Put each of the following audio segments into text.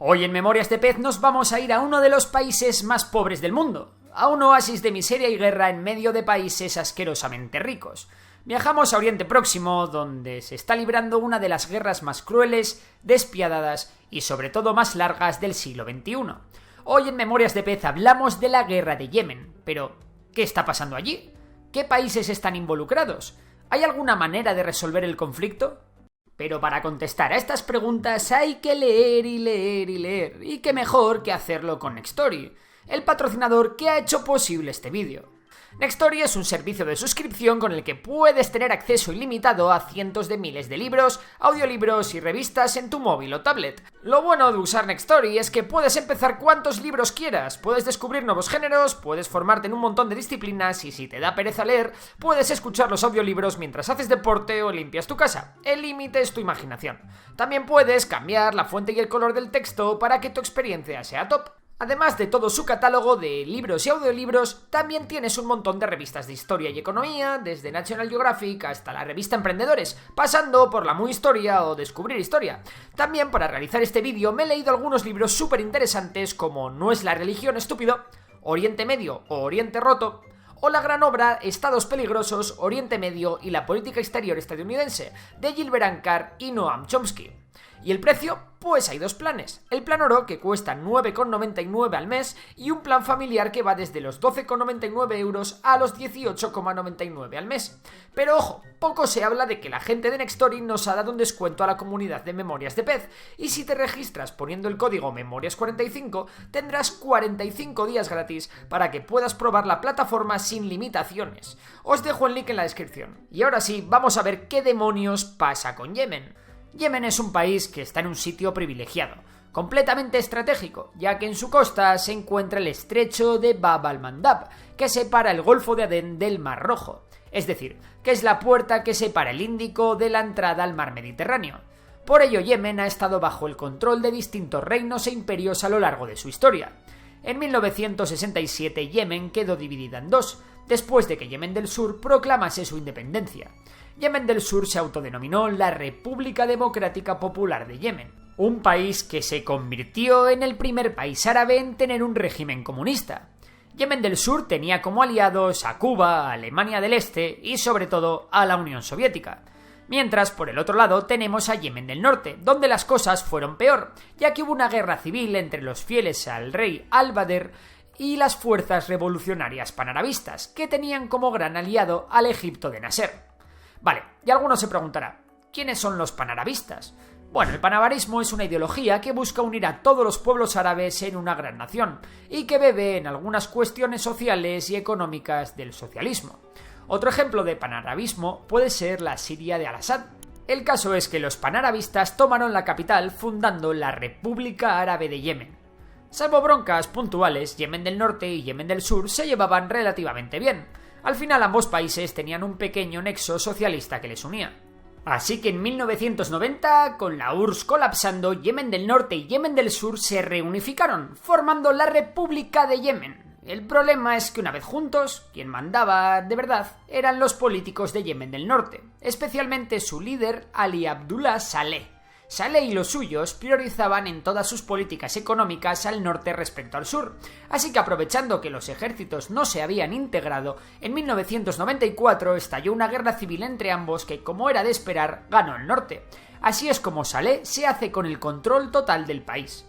Hoy en Memorias de Pez nos vamos a ir a uno de los países más pobres del mundo, a un oasis de miseria y guerra en medio de países asquerosamente ricos. Viajamos a Oriente Próximo, donde se está librando una de las guerras más crueles, despiadadas y sobre todo más largas del siglo XXI. Hoy en Memorias de Pez hablamos de la guerra de Yemen, pero ¿qué está pasando allí? ¿Qué países están involucrados? ¿Hay alguna manera de resolver el conflicto? Pero para contestar a estas preguntas hay que leer y leer y leer, y qué mejor que hacerlo con Nextory, el patrocinador que ha hecho posible este vídeo. Nextory es un servicio de suscripción con el que puedes tener acceso ilimitado a cientos de miles de libros, audiolibros y revistas en tu móvil o tablet. Lo bueno de usar Nextory es que puedes empezar cuantos libros quieras, puedes descubrir nuevos géneros, puedes formarte en un montón de disciplinas y si te da pereza leer, puedes escuchar los audiolibros mientras haces deporte o limpias tu casa. El límite es tu imaginación. También puedes cambiar la fuente y el color del texto para que tu experiencia sea top. Además de todo su catálogo de libros y audiolibros, también tienes un montón de revistas de historia y economía, desde National Geographic hasta la revista Emprendedores, pasando por la Muy Historia o Descubrir Historia. También para realizar este vídeo me he leído algunos libros súper interesantes como No es la religión, estúpido, Oriente Medio o Oriente Roto, o la gran obra Estados peligrosos, Oriente Medio y la política exterior estadounidense, de Gilbert Achcar y Noam Chomsky. ¿Y el precio? Pues hay dos planes. El plan oro, que cuesta 9,99 al mes, y un plan familiar que va desde los 12,99 euros a los 18,99 al mes. Pero ojo, poco se habla de que la gente de Nextory nos ha dado un descuento a la comunidad de Memorias de Pez, y si te registras poniendo el código Memorias45, tendrás 45 días gratis para que puedas probar la plataforma sin limitaciones. Os dejo el link en la descripción. Y ahora sí, vamos a ver qué demonios pasa con Yemen. Yemen es un país que está en un sitio privilegiado, completamente estratégico, ya que en su costa se encuentra el estrecho de Bab al-Mandab, que separa el Golfo de Adén del Mar Rojo, es decir, que es la puerta que separa el Índico de la entrada al Mar Mediterráneo. Por ello, Yemen ha estado bajo el control de distintos reinos e imperios a lo largo de su historia. En 1967 Yemen quedó dividida en dos, después de que Yemen del Sur proclamase su independencia. Yemen del Sur se autodenominó la República Democrática Popular de Yemen, un país que se convirtió en el primer país árabe en tener un régimen comunista. Yemen del Sur tenía como aliados a Cuba, a Alemania del Este y sobre todo a la Unión Soviética. Mientras, por el otro lado, tenemos a Yemen del Norte, donde las cosas fueron peor, ya que hubo una guerra civil entre los fieles al rey Al-Badr y las fuerzas revolucionarias panarabistas, que tenían como gran aliado al Egipto de Nasser. Vale, y alguno se preguntará, ¿quiénes son los panarabistas? Bueno, el panarabismo es una ideología que busca unir a todos los pueblos árabes en una gran nación, y que bebe en algunas cuestiones sociales y económicas del socialismo. Otro ejemplo de panarabismo puede ser la Siria de Al-Assad. El caso es que los panarabistas tomaron la capital fundando la República Árabe de Yemen. Salvo broncas puntuales, Yemen del Norte y Yemen del Sur se llevaban relativamente bien. Al final ambos países tenían un pequeño nexo socialista que les unía. Así que en 1990, con la URSS colapsando, Yemen del Norte y Yemen del Sur se reunificaron, formando la República de Yemen. El problema es que una vez juntos, quien mandaba de verdad eran los políticos de Yemen del Norte, especialmente su líder Ali Abdullah Saleh. Saleh y los suyos priorizaban en todas sus políticas económicas al norte respecto al sur, así que aprovechando que los ejércitos no se habían integrado, en 1994 estalló una guerra civil entre ambos que, como era de esperar, ganó el norte. Así es como Saleh se hace con el control total del país.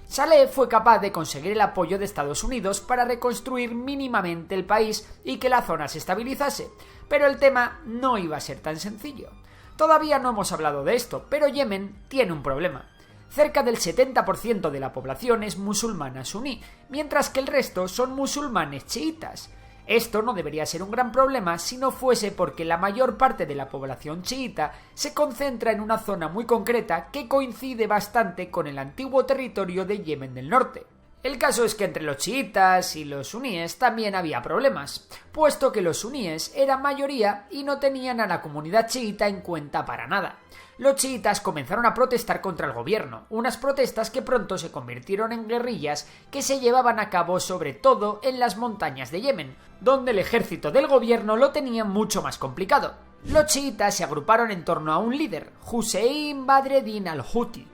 Saleh fue capaz de conseguir el apoyo de Estados Unidos para reconstruir mínimamente el país y que la zona se estabilizase, pero el tema no iba a ser tan sencillo. Todavía no hemos hablado de esto, pero Yemen tiene un problema. Cerca del 70% de la población es musulmana suní, mientras que el resto son musulmanes chiitas. Esto no debería ser un gran problema si no fuese porque la mayor parte de la población chiita se concentra en una zona muy concreta que coincide bastante con el antiguo territorio de Yemen del Norte. El caso es que entre los chiitas y los suníes también había problemas, puesto que los suníes eran mayoría y no tenían a la comunidad chiita en cuenta para nada. Los chiitas comenzaron a protestar contra el gobierno, unas protestas que pronto se convirtieron en guerrillas que se llevaban a cabo sobre todo en las montañas de Yemen, donde el ejército del gobierno lo tenía mucho más complicado. Los chiitas se agruparon en torno a un líder, Hussein Badreddin al-Houthi.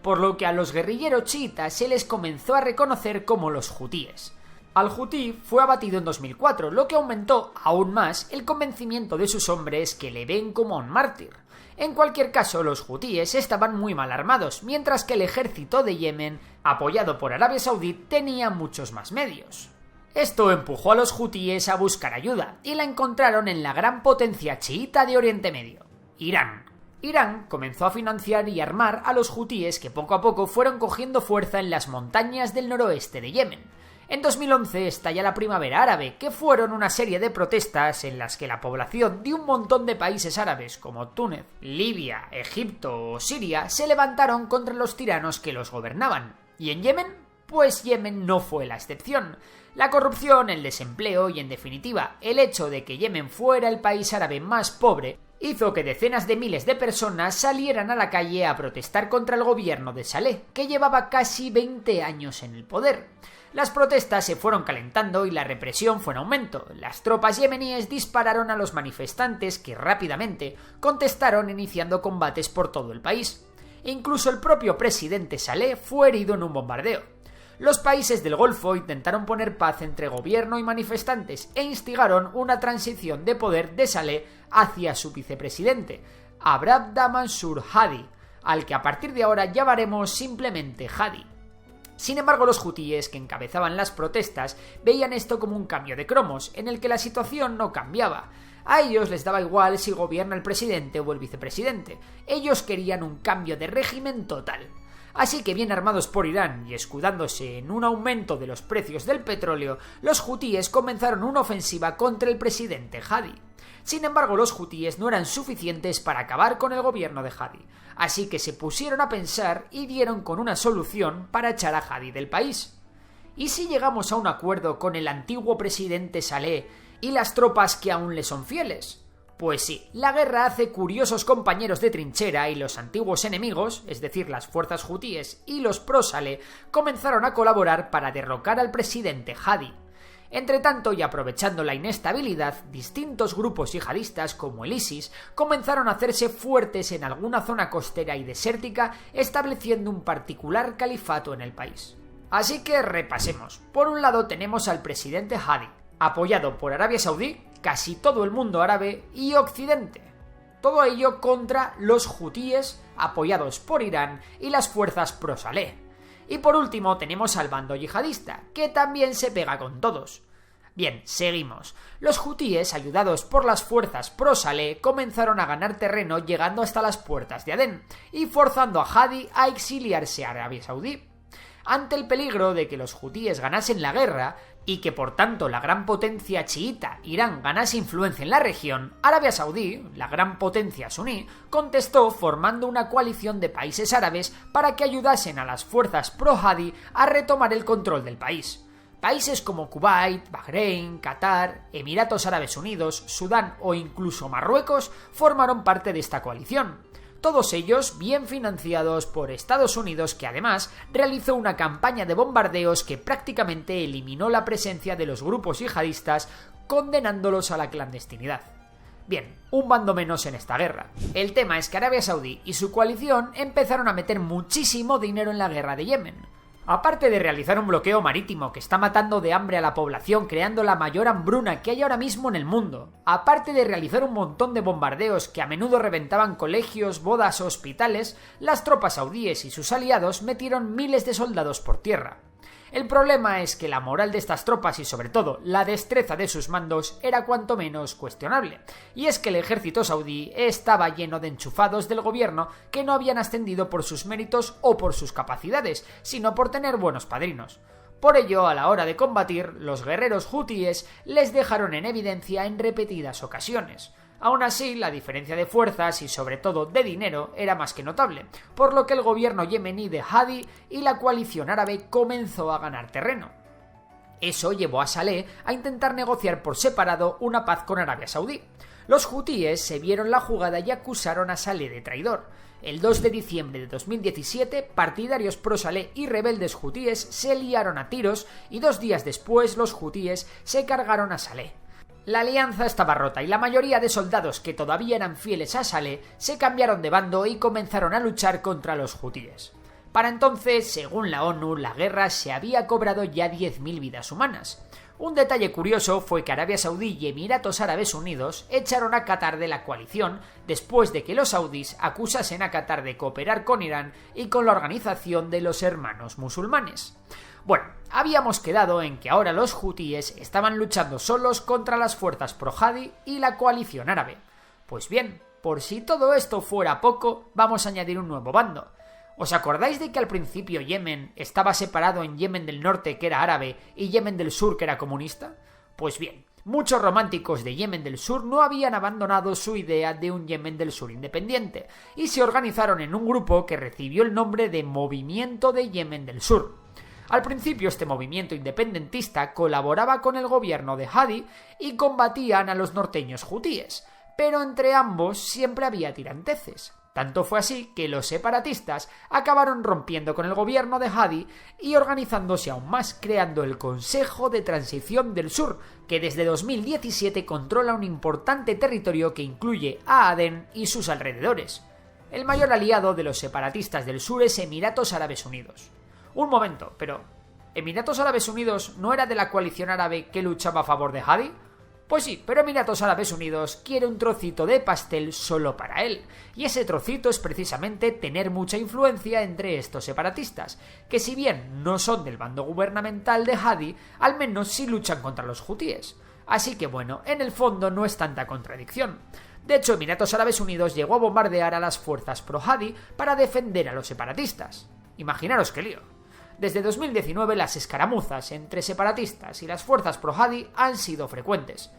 por lo que a los guerrilleros chiítas se les comenzó a reconocer como los hutíes. Al-Hutí fue abatido en 2004, lo que aumentó aún más el convencimiento de sus hombres que le ven como un mártir. En cualquier caso, los hutíes estaban muy mal armados, mientras que el ejército de Yemen, apoyado por Arabia Saudí, tenía muchos más medios. Esto empujó a los hutíes a buscar ayuda, y la encontraron en la gran potencia chiita de Oriente Medio, Irán. Irán comenzó a financiar y armar a los hutíes que poco a poco fueron cogiendo fuerza en las montañas del noroeste de Yemen. En 2011 estalla la Primavera Árabe, que fueron una serie de protestas en las que la población de un montón de países árabes como Túnez, Libia, Egipto o Siria se levantaron contra los tiranos que los gobernaban. ¿Y en Yemen? Pues Yemen no fue la excepción. La corrupción, el desempleo y, en definitiva, el hecho de que Yemen fuera el país árabe más pobre hizo que decenas de miles de personas salieran a la calle a protestar contra el gobierno de Saleh, que llevaba casi 20 años en el poder. Las protestas se fueron calentando y la represión fue en aumento. Las tropas yemeníes dispararon a los manifestantes que rápidamente contestaron iniciando combates por todo el país. Incluso el propio presidente Saleh fue herido en un bombardeo. Los países del Golfo intentaron poner paz entre gobierno y manifestantes e instigaron una transición de poder de Saleh hacia su vicepresidente, Abdallah Mansur Hadi, al que a partir de ahora llamaremos simplemente Hadi. Sin embargo, los hutíes que encabezaban las protestas veían esto como un cambio de cromos, en el que la situación no cambiaba. A ellos les daba igual si gobierna el presidente o el vicepresidente. Ellos querían un cambio de régimen total. Así que, bien armados por Irán y escudándose en un aumento de los precios del petróleo, los hutíes comenzaron una ofensiva contra el presidente Hadi. Sin embargo, los hutíes no eran suficientes para acabar con el gobierno de Hadi, así que se pusieron a pensar y dieron con una solución para echar a Hadi del país. ¿Y si llegamos a un acuerdo con el antiguo presidente Saleh y las tropas que aún le son fieles? Pues sí, la guerra hace curiosos compañeros de trinchera y los antiguos enemigos, es decir, las fuerzas hutíes y los pro-Saleh, comenzaron a colaborar para derrocar al presidente Hadi. Entretanto, y aprovechando la inestabilidad, distintos grupos yihadistas como el ISIS comenzaron a hacerse fuertes en alguna zona costera y desértica, estableciendo un particular califato en el país. Así que repasemos. Por un lado tenemos al presidente Hadi, apoyado por Arabia Saudí, casi todo el mundo árabe y Occidente. Todo ello contra los hutíes, apoyados por Irán y las fuerzas pro-Saleh. Y por último tenemos al bando yihadista, que también se pega con todos. Bien, seguimos. Los hutíes, ayudados por las fuerzas pro-Saleh, comenzaron a ganar terreno llegando hasta las puertas de Adén y forzando a Hadi a exiliarse a Arabia Saudí. Ante el peligro de que los hutíes ganasen la guerra y que por tanto la gran potencia chiita Irán ganase influencia en la región, Arabia Saudí, la gran potencia suní, contestó formando una coalición de países árabes para que ayudasen a las fuerzas pro-Hadi a retomar el control del país. Países como Kuwait, Bahrein, Qatar, Emiratos Árabes Unidos, Sudán o incluso Marruecos formaron parte de esta coalición. Todos ellos bien financiados por Estados Unidos, que además realizó una campaña de bombardeos que prácticamente eliminó la presencia de los grupos yihadistas, condenándolos a la clandestinidad. Bien, un bando menos en esta guerra. El tema es que Arabia Saudí y su coalición empezaron a meter muchísimo dinero en la guerra de Yemen. Aparte de realizar un bloqueo marítimo que está matando de hambre a la población, creando la mayor hambruna que hay ahora mismo en el mundo, aparte de realizar un montón de bombardeos que a menudo reventaban colegios, bodas o hospitales, las tropas saudíes y sus aliados metieron miles de soldados por tierra. El problema es que la moral de estas tropas y sobre todo la destreza de sus mandos era cuanto menos cuestionable, y es que el ejército saudí estaba lleno de enchufados del gobierno que no habían ascendido por sus méritos o por sus capacidades, sino por tener buenos padrinos. Por ello, a la hora de combatir, los guerreros hutíes les dejaron en evidencia en repetidas ocasiones. Aún así, la diferencia de fuerzas y sobre todo de dinero era más que notable, por lo que el gobierno yemení de Hadi y la coalición árabe comenzó a ganar terreno. Eso llevó a Saleh a intentar negociar por separado una paz con Arabia Saudí. Los hutíes se vieron la jugada y acusaron a Saleh de traidor. El 2 de diciembre de 2017, partidarios pro-Saleh y rebeldes hutíes se liaron a tiros y 2 días después los hutíes se cargaron a Saleh. La alianza estaba rota y la mayoría de soldados que todavía eran fieles a Saleh se cambiaron de bando y comenzaron a luchar contra los hutíes. Para entonces, según la ONU, la guerra se había cobrado ya 10.000 vidas humanas. Un detalle curioso fue que Arabia Saudí y Emiratos Árabes Unidos echaron a Qatar de la coalición después de que los saudíes acusasen a Qatar de cooperar con Irán y con la Organización de los Hermanos Musulmanes. Bueno, habíamos quedado en que ahora los hutíes estaban luchando solos contra las fuerzas pro-Hadi y la coalición árabe. Pues bien, por si todo esto fuera poco, vamos a añadir un nuevo bando. ¿Os acordáis de que al principio Yemen estaba separado en Yemen del Norte, que era árabe, y Yemen del Sur, que era comunista? Pues bien, muchos románticos de Yemen del Sur no habían abandonado su idea de un Yemen del Sur independiente, y se organizaron en un grupo que recibió el nombre de Movimiento de Yemen del Sur. Al principio este movimiento independentista colaboraba con el gobierno de Hadi y combatían a los norteños hutíes, pero entre ambos siempre había tiranteces. Tanto fue así que los separatistas acabaron rompiendo con el gobierno de Hadi y organizándose aún más, creando el Consejo de Transición del Sur, que desde 2017 controla un importante territorio que incluye a Adén y sus alrededores. El mayor aliado de los separatistas del sur es Emiratos Árabes Unidos. Un momento, pero ¿Emiratos Árabes Unidos no era de la coalición árabe que luchaba a favor de Hadi? Pues sí, pero Emiratos Árabes Unidos quiere un trocito de pastel solo para él, y ese trocito es precisamente tener mucha influencia entre estos separatistas, que si bien no son del bando gubernamental de Hadi, al menos sí luchan contra los hutíes. Así que bueno, en el fondo no es tanta contradicción. De hecho, Emiratos Árabes Unidos llegó a bombardear a las fuerzas pro-Hadi para defender a los separatistas. Imaginaros qué lío. Desde 2019 las escaramuzas entre separatistas y las fuerzas pro-Hadi han sido frecuentes.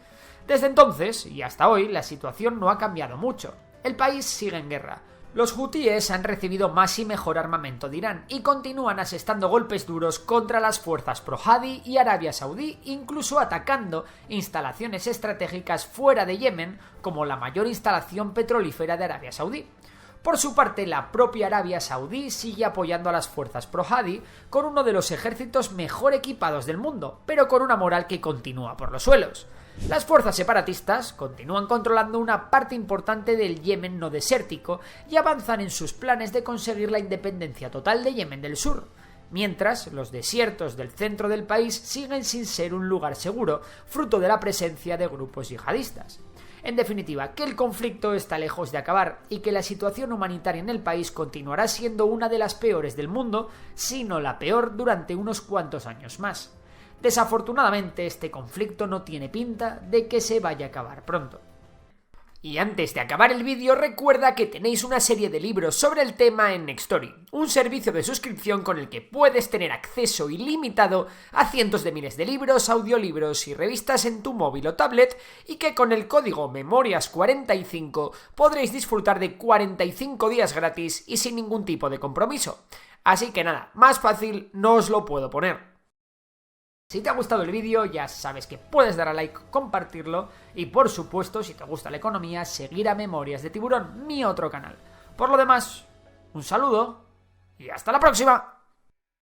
Desde entonces y hasta hoy la situación no ha cambiado mucho. El país sigue en guerra. Los hutíes han recibido más y mejor armamento de Irán y continúan asestando golpes duros contra las fuerzas pro-Hadi y Arabia Saudí, incluso atacando instalaciones estratégicas fuera de Yemen, como la mayor instalación petrolífera de Arabia Saudí. Por su parte, la propia Arabia Saudí sigue apoyando a las fuerzas pro-Hadi con uno de los ejércitos mejor equipados del mundo, pero con una moral que continúa por los suelos. Las fuerzas separatistas continúan controlando una parte importante del Yemen no desértico y avanzan en sus planes de conseguir la independencia total de Yemen del Sur, mientras los desiertos del centro del país siguen sin ser un lugar seguro, fruto de la presencia de grupos yihadistas. En definitiva, que el conflicto está lejos de acabar y que la situación humanitaria en el país continuará siendo una de las peores del mundo, si no la peor, durante unos cuantos años más. Desafortunadamente, este conflicto no tiene pinta de que se vaya a acabar pronto. Y antes de acabar el vídeo, recuerda que tenéis una serie de libros sobre el tema en Nextory, un servicio de suscripción con el que puedes tener acceso ilimitado a cientos de miles de libros, audiolibros y revistas en tu móvil o tablet, y que con el código MEMORIAS45 podréis disfrutar de 45 días gratis y sin ningún tipo de compromiso. Así que nada, más fácil no os lo puedo poner. Si te ha gustado el vídeo, ya sabes que puedes dar a like, compartirlo y, por supuesto, si te gusta la economía, seguir a Memorias de Tiburón, mi otro canal. Por lo demás, un saludo y hasta la próxima.